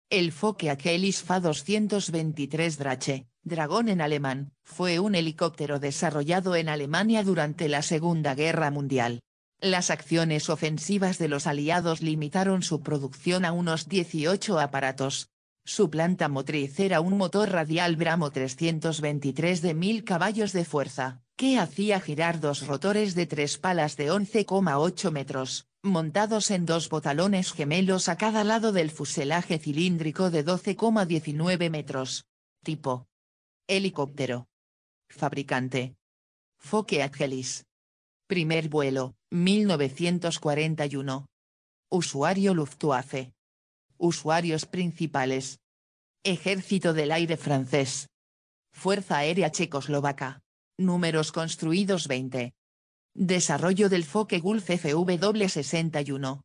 El Focke Achilles Fa-223 Drache, Dragón en alemán, fue un helicóptero desarrollado en Alemania durante la Segunda Guerra Mundial. Las acciones ofensivas de los aliados limitaron su producción a unos 18 aparatos. Su planta motriz era un motor radial Bramo 323 de 1000 caballos de fuerza, que hacía girar dos rotores de 3 palas de 11,8 metros, montados en dos botalones gemelos a cada lado del fuselaje cilíndrico de 12,19 metros. Tipo: helicóptero. Fabricante: Focke Achilles. Primer vuelo, 1941. Usuario Luftwaffe. Usuarios principales: Ejército del Aire francés. Fuerza Aérea Checoslovaca. Números construidos 20. Desarrollo del Focke Wulf FW61.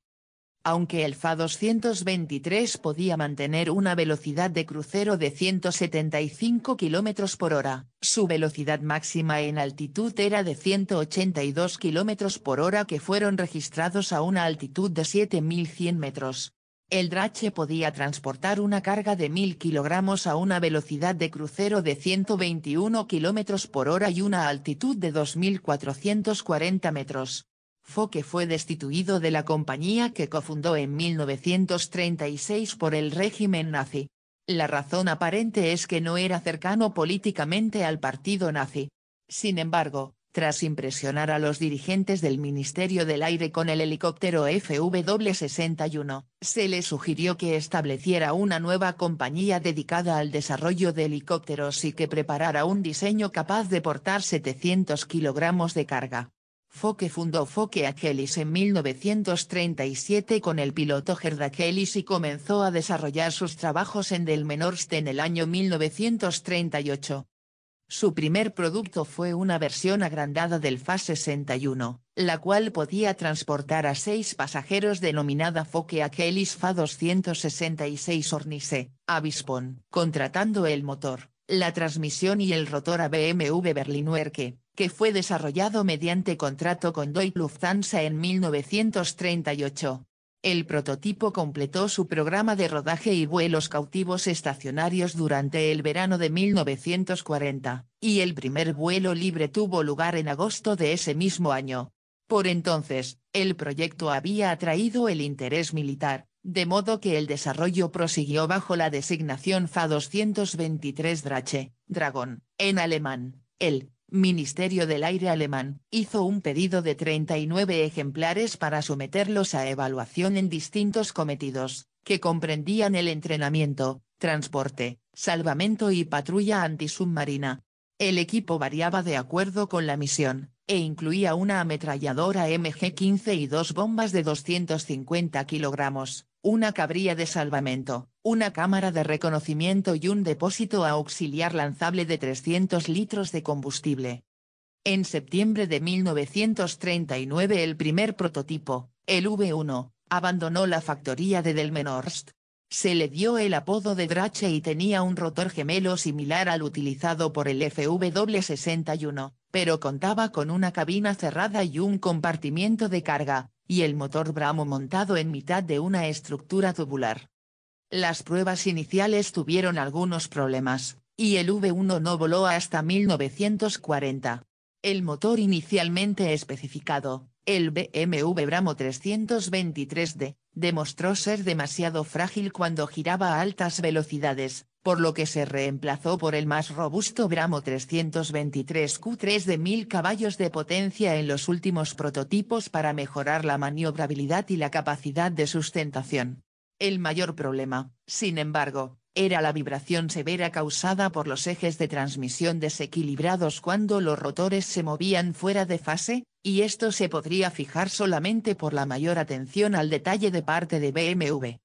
Aunque el Fa-223 podía mantener una velocidad de crucero de 175 km por hora, su velocidad máxima en altitud era de 182 km por hora, que fueron registrados a una altitud de 7100 metros. El Drache podía transportar una carga de 1000 kilogramos a una velocidad de crucero de 121 km por hora y una altitud de 2440 metros. Focke fue destituido de la compañía que cofundó en 1936 por el régimen nazi. La razón aparente es que no era cercano políticamente al partido nazi. Sin embargo, tras impresionar a los dirigentes del Ministerio del Aire con el helicóptero FW61, se le sugirió que estableciera una nueva compañía dedicada al desarrollo de helicópteros y que preparara un diseño capaz de portar 700 kilogramos de carga. Focke fundó Focke Achilles en 1937 con el piloto Gerd Achilles y comenzó a desarrollar sus trabajos en Delmenhorst en el año 1938. Su primer producto fue una versión agrandada del Fa-61, la cual podía transportar a 6 pasajeros, denominada Focke Achilles Fa-266 Ornisse, Avispon, contratando el motor, la transmisión y el rotor a BMW Berlinwerke, que fue desarrollado mediante contrato con Deutsche Lufthansa en 1938. El prototipo completó su programa de rodaje y vuelos cautivos estacionarios durante el verano de 1940, y el primer vuelo libre tuvo lugar en agosto de ese mismo año. Por entonces, el proyecto había atraído el interés militar, de modo que el desarrollo prosiguió bajo la designación Fa-223 Drache, Dragón, en alemán. El Ministerio del Aire alemán hizo un pedido de 39 ejemplares para someterlos a evaluación en distintos cometidos, que comprendían el entrenamiento, transporte, salvamento y patrulla antisubmarina. El equipo variaba de acuerdo con la misión, e incluía una ametralladora MG-15 y 2 bombas de 250 kilogramos, una cabrilla de salvamento, una cámara de reconocimiento y un depósito auxiliar lanzable de 300 litros de combustible. En septiembre de 1939 el primer prototipo, el V1, abandonó la factoría de Delmenhorst. Se le dio el apodo de Drache y tenía un rotor gemelo similar al utilizado por el FW61, pero contaba con una cabina cerrada y un compartimiento de carga, y el motor Bramo montado en mitad de una estructura tubular. Las pruebas iniciales tuvieron algunos problemas, y el V1 no voló hasta 1940. El motor inicialmente especificado, el BMW Bramo 323D, demostró ser demasiado frágil cuando giraba a altas velocidades, por lo que se reemplazó por el más robusto Bramo 323Q3 de 1000 caballos de potencia en los últimos prototipos para mejorar la maniobrabilidad y la capacidad de sustentación. El mayor problema, sin embargo, era la vibración severa causada por los ejes de transmisión desequilibrados cuando los rotores se movían fuera de fase, y esto se podría fijar solamente por la mayor atención al detalle de parte de BMW.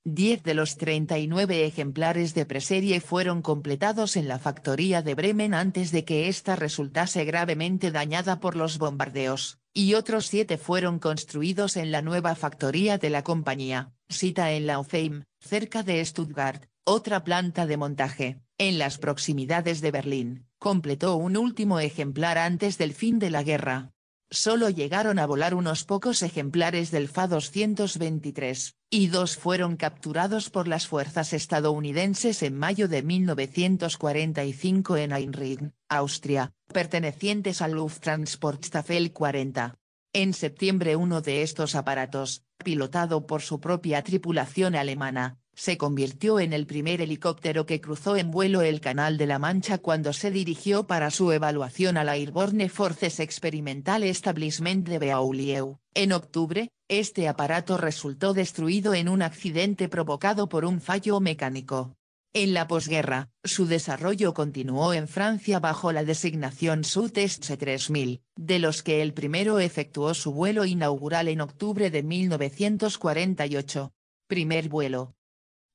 10 de los 39 ejemplares de preserie fueron completados en la factoría de Bremen antes de que ésta resultase gravemente dañada por los bombardeos, y otros 7 fueron construidos en la nueva factoría de la compañía, sita en Laufheim, cerca de Stuttgart. Otra planta de montaje, en las proximidades de Berlín, completó un último ejemplar antes del fin de la guerra. Solo llegaron a volar unos pocos ejemplares del Fa-223, y dos fueron capturados por las fuerzas estadounidenses en mayo de 1945 en Einring, Austria, pertenecientes al Lufttransportstaffel 40. En septiembre uno de estos aparatos, pilotado por su propia tripulación alemana, se convirtió en el primer helicóptero que cruzó en vuelo el Canal de la Mancha cuando se dirigió para su evaluación al Airborne Forces Experimental Establishment de Beaulieu. En octubre, este aparato resultó destruido en un accidente provocado por un fallo mecánico. En la posguerra, su desarrollo continuó en Francia bajo la designación Sud-Est C-3000, de los que el primero efectuó su vuelo inaugural en octubre de 1948. Primer vuelo.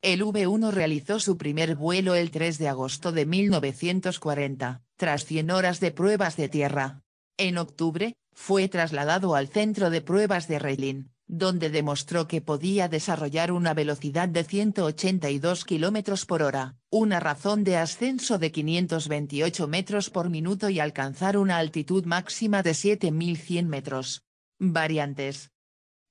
El V-1 realizó su primer vuelo el 3 de agosto de 1940, tras 100 horas de pruebas de tierra. En octubre, fue trasladado al centro de pruebas de Reilly, donde demostró que podía desarrollar una velocidad de 182 km por hora, una razón de ascenso de 528 metros por minuto y alcanzar una altitud máxima de 7.100 metros. Variantes.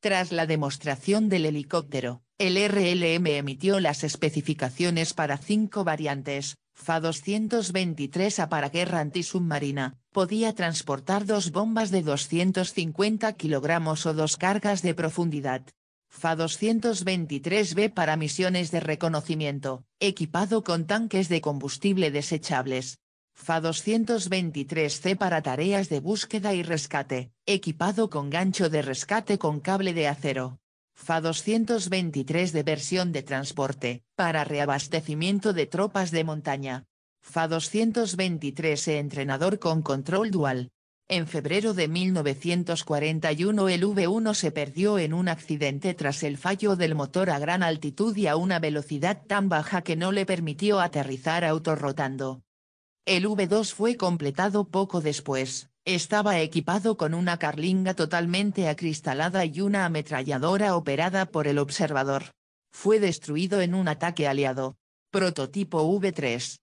Tras la demostración del helicóptero, el RLM emitió las especificaciones para 5 variantes. Fa-223A para guerra antisubmarina, podía transportar 2 bombas de 250 kilogramos o 2 cargas de profundidad. Fa-223B para misiones de reconocimiento, equipado con tanques de combustible desechables. Fa-223C para tareas de búsqueda y rescate, equipado con gancho de rescate con cable de acero. Fa-223 de versión de transporte, para reabastecimiento de tropas de montaña. Fa-223 entrenador con control dual. En febrero de 1941 el V-1 se perdió en un accidente tras el fallo del motor a gran altitud y a una velocidad tan baja que no le permitió aterrizar autorrotando. El V-2 fue completado poco después. Estaba equipado con una carlinga totalmente acristalada y una ametralladora operada por el observador. Fue destruido en un ataque aliado. Prototipo V-3.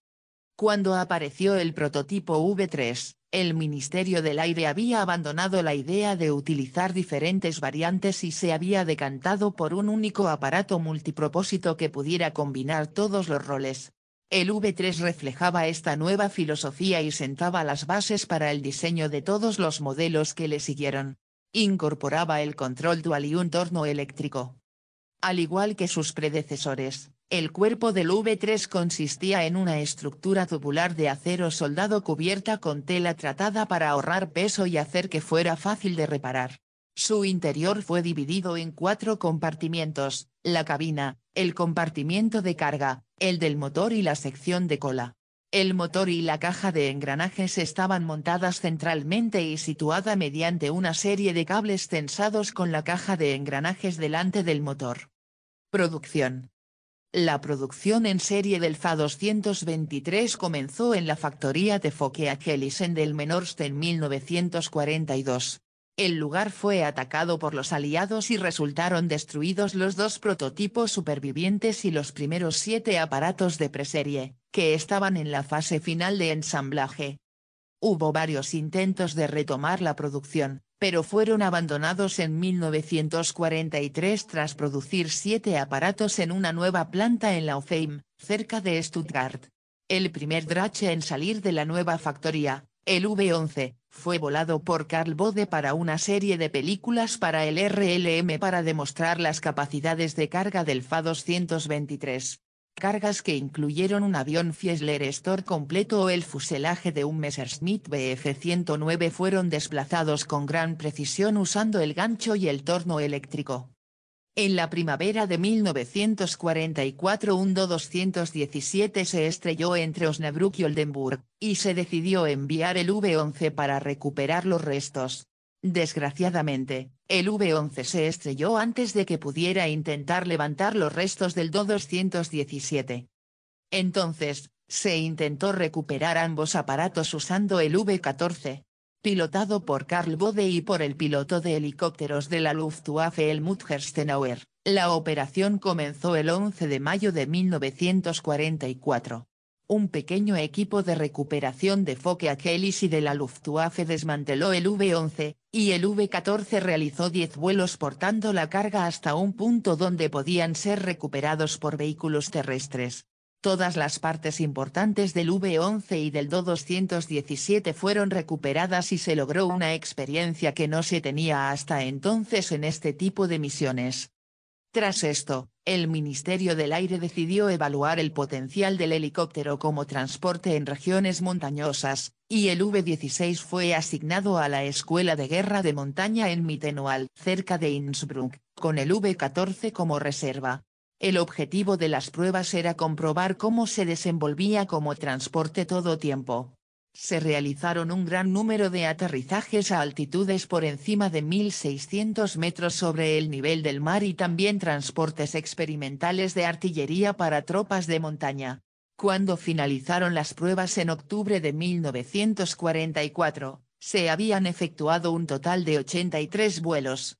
Cuando apareció el prototipo V-3, el Ministerio del Aire había abandonado la idea de utilizar diferentes variantes y se había decantado por un único aparato multipropósito que pudiera combinar todos los roles. El V-3 reflejaba esta nueva filosofía y sentaba las bases para el diseño de todos los modelos que le siguieron. Incorporaba el control dual y un torno eléctrico. Al igual que sus predecesores, el cuerpo del V-3 consistía en una estructura tubular de acero soldado cubierta con tela tratada para ahorrar peso y hacer que fuera fácil de reparar. Su interior fue dividido en 4 compartimientos: la cabina, el compartimiento de carga, el del motor y la sección de cola. El motor y la caja de engranajes estaban montadas centralmente y situada mediante una serie de cables tensados con la caja de engranajes delante del motor. Producción. La producción en serie del Fa-223 comenzó en la factoría de Fokker-Kelisen del Delmenhorst en 1942. El lugar fue atacado por los aliados y resultaron destruidos los 2 prototipos supervivientes y los primeros 7 aparatos de preserie, que estaban en la fase final de ensamblaje. Hubo varios intentos de retomar la producción, pero fueron abandonados en 1943 tras producir 7 aparatos en una nueva planta en Laufheim, cerca de Stuttgart. El primer Drache en salir de la nueva factoría, el V-11, fue volado por Karl Bode para una serie de películas para el RLM para demostrar las capacidades de carga del Fa-223. Cargas que incluyeron un avión Fiesler Stork completo o el fuselaje de un Messerschmitt Bf-109 fueron desplazados con gran precisión usando el gancho y el torno eléctrico. En la primavera de 1944 un Do-217 se estrelló entre Osnabrück y Oldenburg, y se decidió enviar el V-11 para recuperar los restos. Desgraciadamente, el V-11 se estrelló antes de que pudiera intentar levantar los restos del Do-217. Entonces, se intentó recuperar ambos aparatos usando el V-14. Pilotado por Karl Bode y por el piloto de helicópteros de la Luftwaffe Helmut Herstenauer, la operación comenzó el 11 de mayo de 1944. Un pequeño equipo de recuperación de Fokker-Hélice y de la Luftwaffe desmanteló el V-11, y el V-14 realizó 10 vuelos portando la carga hasta un punto donde podían ser recuperados por vehículos terrestres. Todas las partes importantes del V-11 y del Do-217 fueron recuperadas y se logró una experiencia que no se tenía hasta entonces en este tipo de misiones. Tras esto, el Ministerio del Aire decidió evaluar el potencial del helicóptero como transporte en regiones montañosas, y el V-16 fue asignado a la Escuela de Guerra de Montaña en Mittenwald, cerca de Innsbruck, con el V-14 como reserva. El objetivo de las pruebas era comprobar cómo se desenvolvía como transporte todo tiempo. Se realizaron un gran número de aterrizajes a altitudes por encima de 1.600 metros sobre el nivel del mar y también transportes experimentales de artillería para tropas de montaña. Cuando finalizaron las pruebas en octubre de 1944, se habían efectuado un total de 83 vuelos.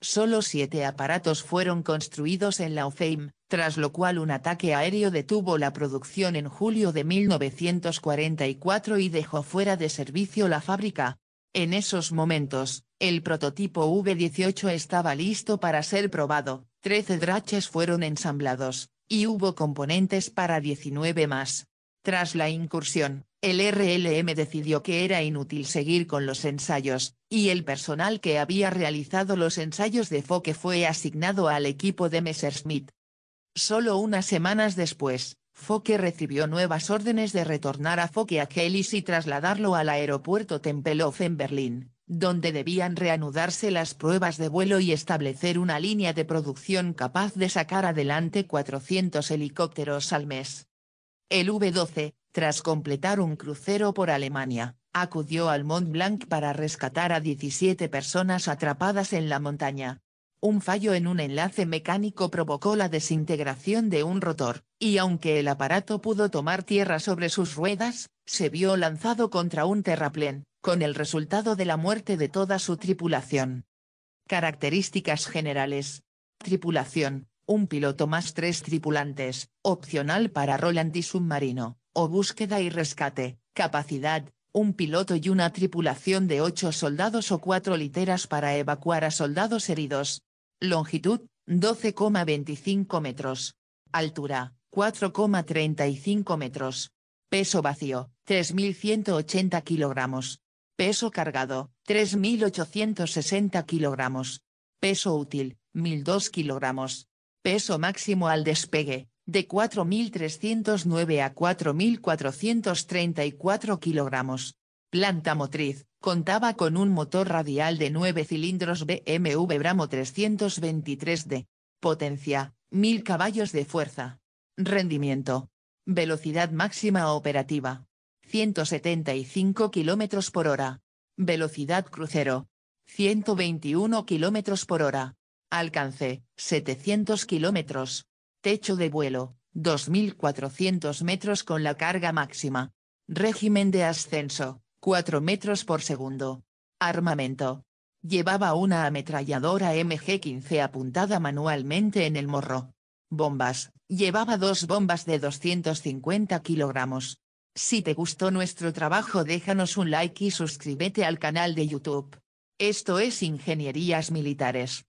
Solo 7 aparatos fueron construidos en la UFEIM, tras lo cual un ataque aéreo detuvo la producción en julio de 1944 y dejó fuera de servicio la fábrica. En esos momentos, el prototipo V-18 estaba listo para ser probado, 13 draches fueron ensamblados, y hubo componentes para 19 más. Tras la incursión, el RLM decidió que era inútil seguir con los ensayos, y el personal que había realizado los ensayos de Fokke fue asignado al equipo de Messerschmitt. Solo unas semanas después, Fokke recibió nuevas órdenes de retornar a Fokker-Hélice y trasladarlo al aeropuerto Tempelhof en Berlín, donde debían reanudarse las pruebas de vuelo y establecer una línea de producción capaz de sacar adelante 400 helicópteros al mes. El V-12, tras completar un crucero por Alemania, acudió al Mont Blanc para rescatar a 17 personas atrapadas en la montaña. Un fallo en un enlace mecánico provocó la desintegración de un rotor, y aunque el aparato pudo tomar tierra sobre sus ruedas, se vio lanzado contra un terraplén, con el resultado de la muerte de toda su tripulación. Características generales. Tripulación: un piloto más 3 tripulantes, opcional para rol antisubmarino, o búsqueda y rescate. Capacidad: un piloto y una tripulación de 8 soldados o 4 literas para evacuar a soldados heridos. Longitud: 12,25 metros. Altura: 4,35 metros. Peso vacío: 3.180 kilogramos. Peso cargado: 3.860 kilogramos. Peso útil: 1.002 kilogramos. Peso máximo al despegue, de 4.309 a 4.434 kilogramos. Planta motriz: contaba con un motor radial de 9 cilindros BMW Bramo 323D. Potencia: 1.000 caballos de fuerza. Rendimiento: velocidad máxima operativa: 175 km por hora. Velocidad crucero: 121 km por hora. Alcance: 700 km. Techo de vuelo: 2.400 metros con la carga máxima. Régimen de ascenso: 4 metros por segundo. Armamento: llevaba una ametralladora MG-15 apuntada manualmente en el morro. Bombas: llevaba 2 bombas de 250 kilogramos. Si te gustó nuestro trabajo, déjanos un like y suscríbete al canal de YouTube. Esto es Ingenierías Militares.